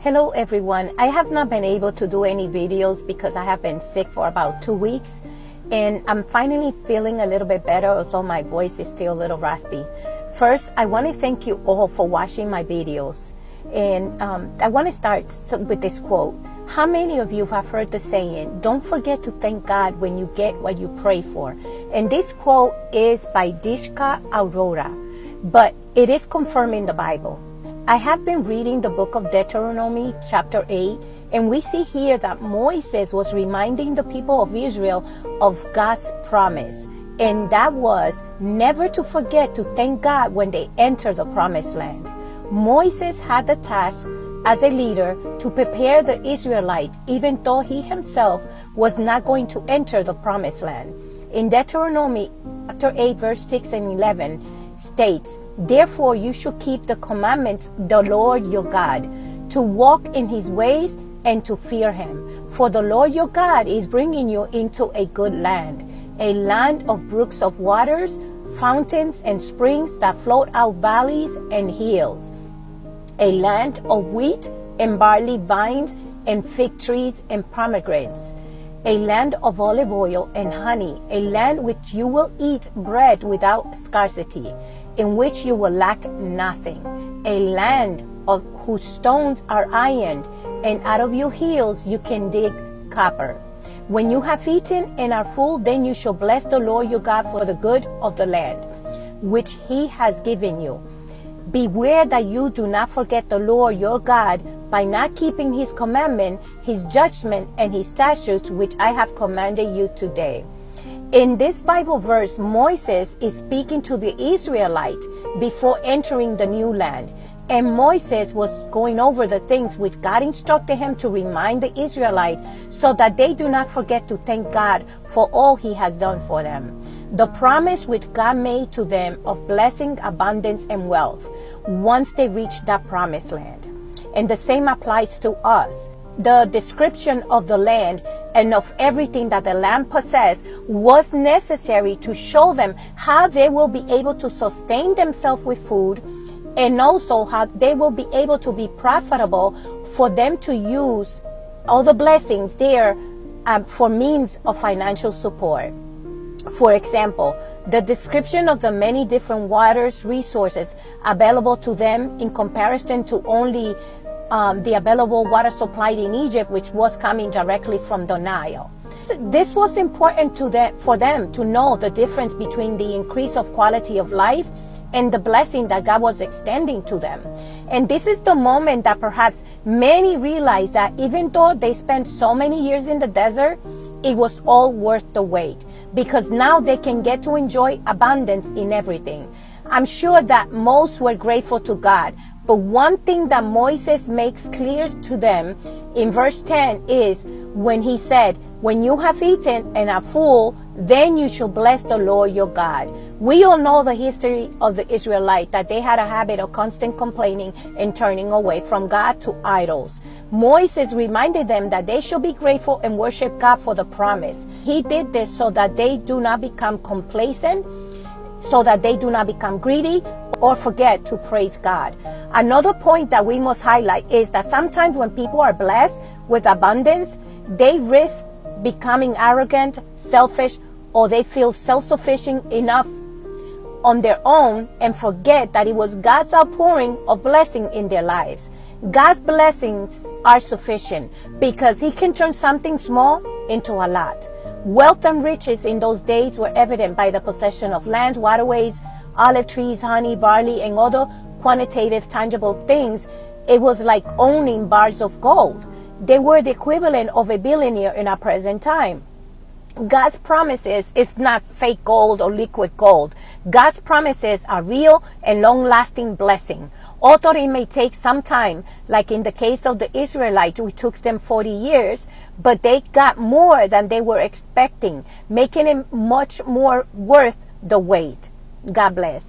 Hello everyone. I have not been able to do any videos because I have been sick for about 2 weeks, and I'm finally feeling a little bit better, although my voice is still a little raspy. First, I want to thank you all for watching my videos, and I want to start with this quote. How many of you have heard the saying, don't forget to thank God when you get what you pray for? And this quote is by Dishka Aurora, but it is confirming the Bible. I have been reading the book of Deuteronomy chapter 8, and we see here that Moses was reminding the people of Israel of God's promise, and that was never to forget to thank God when they enter the promised land. Moses had the task as a leader to prepare the Israelites, even though he himself was not going to enter the promised land. In Deuteronomy chapter 8 verse 6 and 11 states, therefore you should keep the commandments of the Lord your God, to walk in his ways and to fear him. For the Lord your God is bringing you into a good land, a land of brooks of waters, fountains and springs that float out valleys and hills, a land of wheat and barley, vines and fig trees and pomegranates, a land of olive oil and honey, a land which you will eat bread without scarcity, in which you will lack nothing, a land of whose stones are iron, and out of your hills you can dig copper. When you have eaten and are full, then you shall bless the Lord your God for the good of the land, which he has given you. Beware that you do not forget the Lord your God by not keeping his commandment, his judgment, and his statutes, which I have commanded you today. In this Bible verse, Moses is speaking to the Israelites before entering the new land. And Moses was going over the things which God instructed him to remind the Israelites so that they do not forget to thank God for all he has done for them. The promise which God made to them of blessing, abundance, and wealth once they reach that promised land. And the same applies to us. The description of the land and of everything that the land possessed was necessary to show them how they will be able to sustain themselves with food, and also how they will be able to be profitable for them to use all the blessings there for means of financial support. For example, the description of the many different waters resources available to them in comparison to only the available water supplied in Egypt, which was coming directly from the Nile. This was important for them to know the difference between the increase of quality of life and the blessing that God was extending to them. And this is the moment that perhaps many realize that even though they spent so many years in the desert, it was all worth the wait, because now they can get to enjoy abundance in everything. I'm sure that most were grateful to God, but one thing that Moses makes clear to them in verse 10 is when he said, when you have eaten and are full, then you shall bless the Lord your God. We all know the history of the Israelites, that they had a habit of constant complaining and turning away from God to idols. Moses reminded them that they should be grateful and worship God for the promise. He did this so that they do not become complacent, so that they do not become greedy or forget to praise God. Another point that we must highlight is that sometimes when people are blessed with abundance, they risk becoming arrogant, selfish, or they feel self-sufficient enough on their own and forget that it was God's outpouring of blessing in their lives. God's blessings are sufficient because he can turn something small into a lot. Wealth and riches in those days were evident by the possession of land, waterways, olive trees, honey, barley, and other quantitative, tangible things. It was like owning bars of gold. They were the equivalent of a billionaire in our present time. God's promises is not fake gold or liquid gold. God's promises are real and long-lasting blessing. Although it may take some time, like in the case of the Israelites, it took them 40 years, but they got more than they were expecting, making it much more worth the wait. God bless.